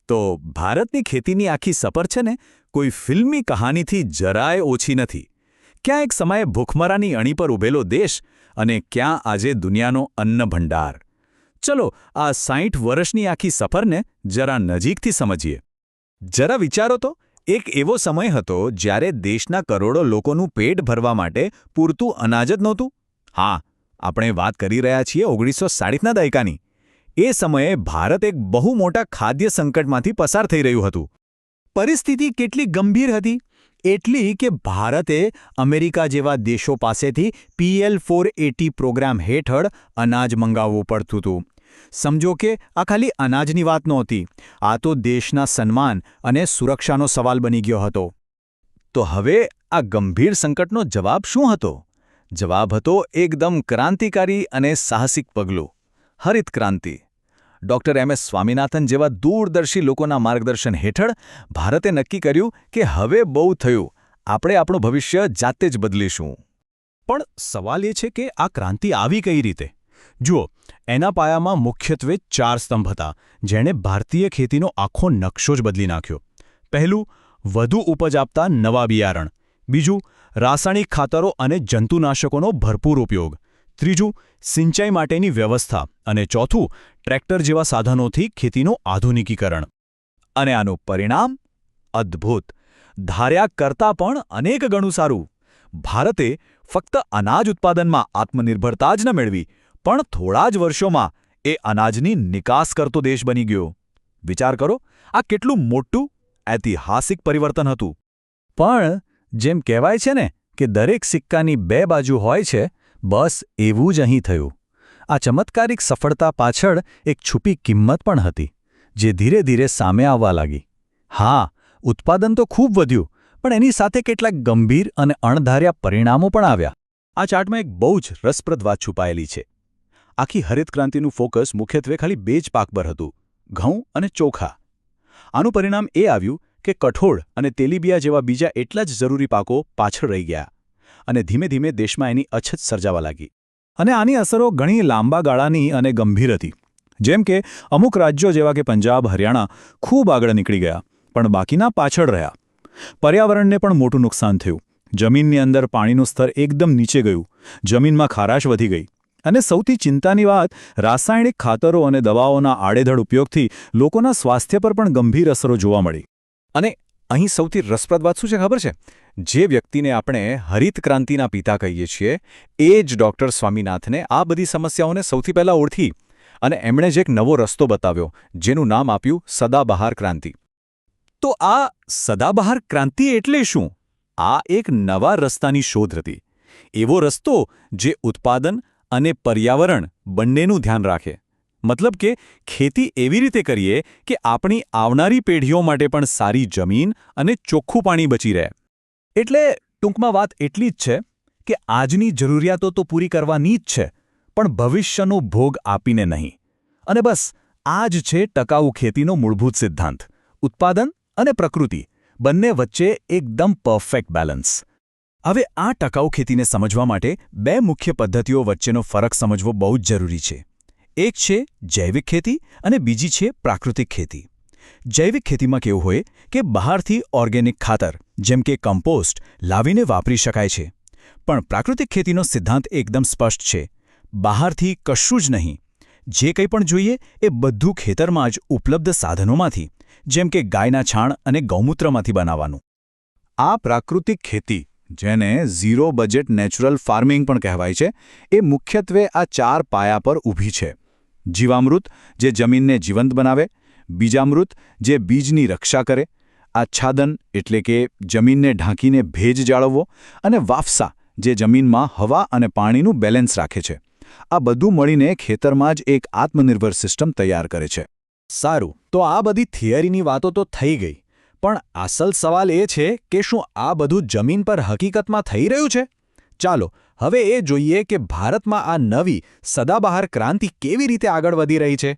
તો ભારતની ખેતીની આખી સફર છે ને કોઈ ફિલ્મી કહાનીથી જરાય ઓછી નથી. ક્યાં એક સમયે ભૂખમરાની અણી પર ઊભેલો દેશ અને ક્યાં આજે દુનિયાનો અન્ન ભંડાર. ચલો આ 60 વર્ષની આખી સફરને જરા નજીકથી સમજીએ. જરા વિચારો તો, એક એવો સમય હતો જ્યારે દેશના કરોડો લોકોનું પેટ ભરવા માટે પૂરતું અનાજ જ નહોતું. હા, આપણે વાત કરી રહ્યા છીએ 1960ના દાયકાની. એ સમયે ભારત એક બહુ મોટા ખાદ્ય સંકટમાંથી પસાર થઈ રહ્યું હતું. પરિસ્થિતિ કેટલી ગંભીર હતી? એટલી કે ભારતે અમેરિકા જેવા દેશો પાસેથી PL480 પ્રોગ્રામ હેઠળ અનાજ મંગાવવું પડતું હતું. સમજો કે આ ખાલી અનાજની વાત નહોતી, આ તો દેશના સન્માન અને સુરક્ષાનો સવાલ બની ગયો હતો. તો હવે આ ગંભીર સંકટનો જવાબ શું હતો? જવાબ હતો એકદમ ક્રાંતિકારી અને સાહસિક પગલું: હરિત ક્રાંતિ. ડૉક્ટર MS સ્વામીનાથન જેવા દૂરદર્શી લોકોના માર્ગદર્શન હેઠળ ભારતે નક્કી કર્યું કે હવે બહુ થયું, આપણે આપણું ભવિષ્ય જાતે જ બદલીશું. પણ સવાલ એ છે કે આ ક્રાંતિ આવી કઈ રીતે? જુઓ, એના પાયામાં મુખ્યત્વે 4 સ્તંભ હતા, જેણે ભારતીય ખેતીનો આખો નકશો જ બદલી નાખ્યો. પહેલું, વધુ ઉપજ આપતા નવા બિયારણ. બીજું, રાસાયણિક ખાતરો અને જંતુનાશકોનો ભરપૂર ઉપયોગ. ત્રીજું, સિંચાઈ માટેની વ્યવસ્થા. અને ચોથું, ટ્રેક્ટર જેવા સાધનોથી ખેતીનું આધુનિકીકરણ. અને આનું પરિણામ? અદ્ભુત. ધાર્યા કરતાં પણ અનેક ગણું સારું. ભારતે ફક્ત અનાજ ઉત્પાદનમાં આત્મનિર્ભરતા જ ન મેળવી, પણ થોડા જ વર્ષોમાં એ અનાજની નિકાસ કરતો દેશ બની ગયો. વિચાર કરો, આ કેટલું મોટું, ઐતિહાસિક પરિવર્તન હતું. પણ જેમ કહેવાય છે ને કે દરેક સિક્કાની 2 બાજુ હોય છે, બસ એવું જ અહીં થયું. આ ચમત્કારિક સફળતા પાછળ એક છુપી કિંમત પણ હતી, જે ધીરે ધીરે સામે આવવા લાગી. હા, ઉત્પાદન તો ખૂબ વધ્યું, પણ એની સાથે કેટલાક ગંભીર અને અણધાર્યા પરિણામો પણ આવ્યા. આ ચાર્ટમાં એક બહુ જ રસપ્રદ વાત છુપાયેલી છે. આખી હરિત ક્રાંતિનું ફોકસ મુખ્યત્વે ખાલી 2 જ પાક પર હતું: ઘઉં અને ચોખા. આનું પરિણામ એ આવ્યું કે કઠોળ અને તેલીબિયા જેવા બીજા એટલા જ જરૂરી પાકો પાછળ રહી ગયા, અને ધીમે ધીમે દેશમાં એની અછત સર્જાવા લાગી. અને આની અસરો ઘણી લાંબા ગાળાની અને ગંભીર હતી. જેમ કે અમુક રાજ્યો જેવા કે પંજાબ, હરિયાણા ખૂબ આગળ નીકળી ગયા, પણ બાકીના પાછળ રહ્યા. પર્યાવરણને પણ મોટું નુકસાન થયું. જમીનની અંદર પાણીનું સ્તર એકદમ નીચે ગયું, જમીનમાં ખારાશ વધી ગઈ. અને સૌથી ચિંતાની વાત, રાસાયણિક ખાતરો અને દવાઓના આડેધડ ઉપયોગથી લોકોના સ્વાસ્થ્ય પર પણ ગંભીર અસરો જોવા મળી. અને અહીં સૌથી રસપ્રદ વાત શું છે ખબર છે? જે વ્યક્તિને આપણે હરિત ક્રાંતિના પિતા કહીએ છીએ, એ જ ડૉક્ટર સ્વામીનાથને આ બધી સમસ્યાઓને સૌથી પહેલાં ઓળખી, અને એમણે જ એક નવો રસ્તો બતાવ્યો, જેનું નામ આપ્યું સદાબહાર ક્રાંતિ. તો આ સદાબહાર ક્રાંતિ એટલે શું? આ એક નવા રસ્તાની શોધ હતી. એવો રસ્તો જે ઉત્પાદન અને પર્યાવરણ બંનેનું ધ્યાન રાખે. મતલબ કે ખેતી એવી રીતે કરીએ કે આપણી આવનારી પેઢીઓ માટે પણ સારી જમીન અને ચોખ્ખું પાણી બચી રહે. એટલે ટૂંકમાં વાત એટલી જ છે કે આજની જરૂરિયાતો તો પૂરી કરવાની જ છે, પણ ભવિષ્યનો ભોગ આપીને નહીં. અને બસ આ જ છે ટકાઉ ખેતીનો મૂળભૂત સિદ્ધાંત: ઉત્પાદન અને પ્રકૃતિ બંને વચ્ચે એકદમ પરફેક્ટ બેલેન્સ. હવે આ ટકાઉ ખેતીને સમજવા માટે 2 મુખ્ય પદ્ધતિઓ વચ્ચેનો ફરક સમજવો બહુ જ જરૂરી છે. એક છે જૈવિક ખેતી અને બીજી છે પ્રાકૃતિક ખેતી. જૈવિક ખેતીમાં કેવું હોય કે બહારથી ઓર્ગેનિક ખાતર જેમ કે કમ્પોસ્ટ લાવીને વાપરી શકાય છે. પણ પ્રાકૃતિક ખેતીનો સિદ્ધાંત એકદમ સ્પષ્ટ છે: બહારથી કશું જ નહીં. જે કંઈ પણ જોઈએ એ બધું ખેતરમાં જ ઉપલબ્ધ સાધનોમાંથી, જેમ કે ગાયના છાણ અને ગૌમૂત્રમાંથી બનાવવાનું. આ પ્રાકૃતિક ખેતી, જેને ઝીરો બજેટ નેચરલ ફાર્મિંગ પણ કહેવાય છે, એ મુખ્યત્વે આ 4 પાયા પર ઊભી છે. જીવામૃત, જે જમીનને જીવંત બનાવે; બીજામૃત, જે બીજની રક્ષા કરે; આચ્છાદન, એટલે કે જમીનને ઢાંકીને ભેજ જાળવવો; અને વાફસા, જે જમીનમાં હવા અને પાણીનું બેલેન્સ રાખે છે. આ બધું મળીને ખેતરમાં જ એક આત્મનિર્ભર સિસ્ટમ તૈયાર કરે છે. સારું, તો આ બધી થિયરીની વાતો તો થઈ ગઈ, પણ અસલ સવાલ એ છે કે શું આ બધું જમીન પર હકીકતમાં થઈ રહ્યું છે? ચાલો હવે એ જોઈએ કે ભારતમાં આ નવી સદાબહાર ક્રાંતિ કેવી રીતે આગળ વધી રહી છે.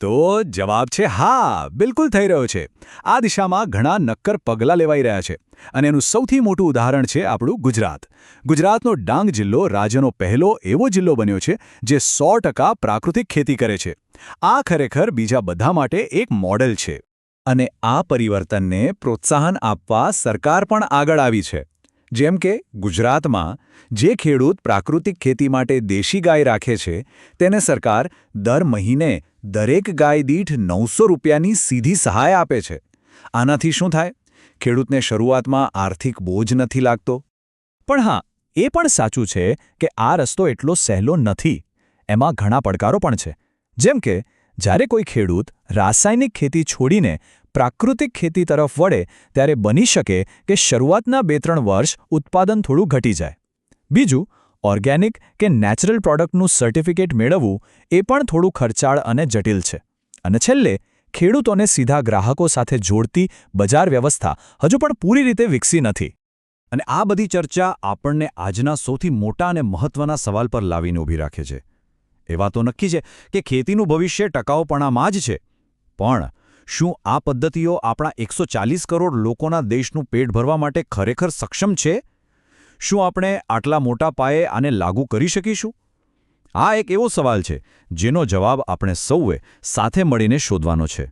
તો જવાબ છે હા, બિલકુલ થઈ રહ્યો છે. આ દિશામાં ઘણા નક્કર પગલાં લેવાઈ રહ્યા છે, અને એનું સૌથી મોટું ઉદાહરણ છે આપણું ગુજરાત. ગુજરાતનો ડાંગ જિલ્લો રાજ્યનો પહેલો એવો જિલ્લો બન્યો છે જે 100% પ્રાકૃતિક ખેતી કરે છે. આ ખરેખર બીજા બધા માટે એક મોડેલ છે. અને આ પરિવર્તનને પ્રોત્સાહન આપવા સરકાર પણ આગળ આવી છે. જેમ કે ગુજરાતમાં જે ખેડૂત પ્રાકૃતિક ખેતી માટે દેશી ગાય રાખે છે તેને સરકાર દર મહિને દરેક ગાય દીઠ 900 રૂપિયાની સીધી સહાય આપે છે. આનાથી શું થાય? ખેડૂતને શરૂઆતમાં આર્થિક બોજ નથી લાગતો. પણ હા, એ પણ સાચું છે કે આ રસ્તો એટલો સહેલો નથી. એમાં ઘણા પડકારો પણ છે. જેમ કે જ્યારે કોઈ ખેડૂત રાસાયણિક ખેતી છોડીને પ્રાકૃતિક ખેતી તરફ વળે ત્યારે બની શકે કે શરૂઆતના 2-3 વર્ષ ઉત્પાદન થોડું ઘટી જાય. બીજું, ઓર્ગેનિક કે નેચરલ પ્રોડક્ટનું સર્ટિફિકેટ મેળવવું એ પણ થોડું ખર્ચાળ અને જટિલ છે. અને છેલ્લે, ખેડૂતોને સીધા ગ્રાહકો સાથે જોડતી બજાર વ્યવસ્થા હજુ પણ પૂરી રીતે વિકસી નથી. અને આ બધી ચર્ચા આપણને આજના સૌથી મોટા અને મહત્વના સવાલ પર લાવીને ઊભી રાખે છે. એ વાતો નક્કી છે કે ખેતીનું ભવિષ્ય ટકાઉપણામાં જ છે. પણ શું આ પદ્ધતિઓ આપણા 140 કરોડ લોકોના દેશનું પેટ ભરવા માટે ખરેખર સક્ષમ છે? શું આપણે આટલા મોટા પાયે આને લાગુ કરી શકીશું? આ એક એવો સવાલ છે જેનો જવાબ આપણે સૌએ સાથે મળીને શોધવાનો છે.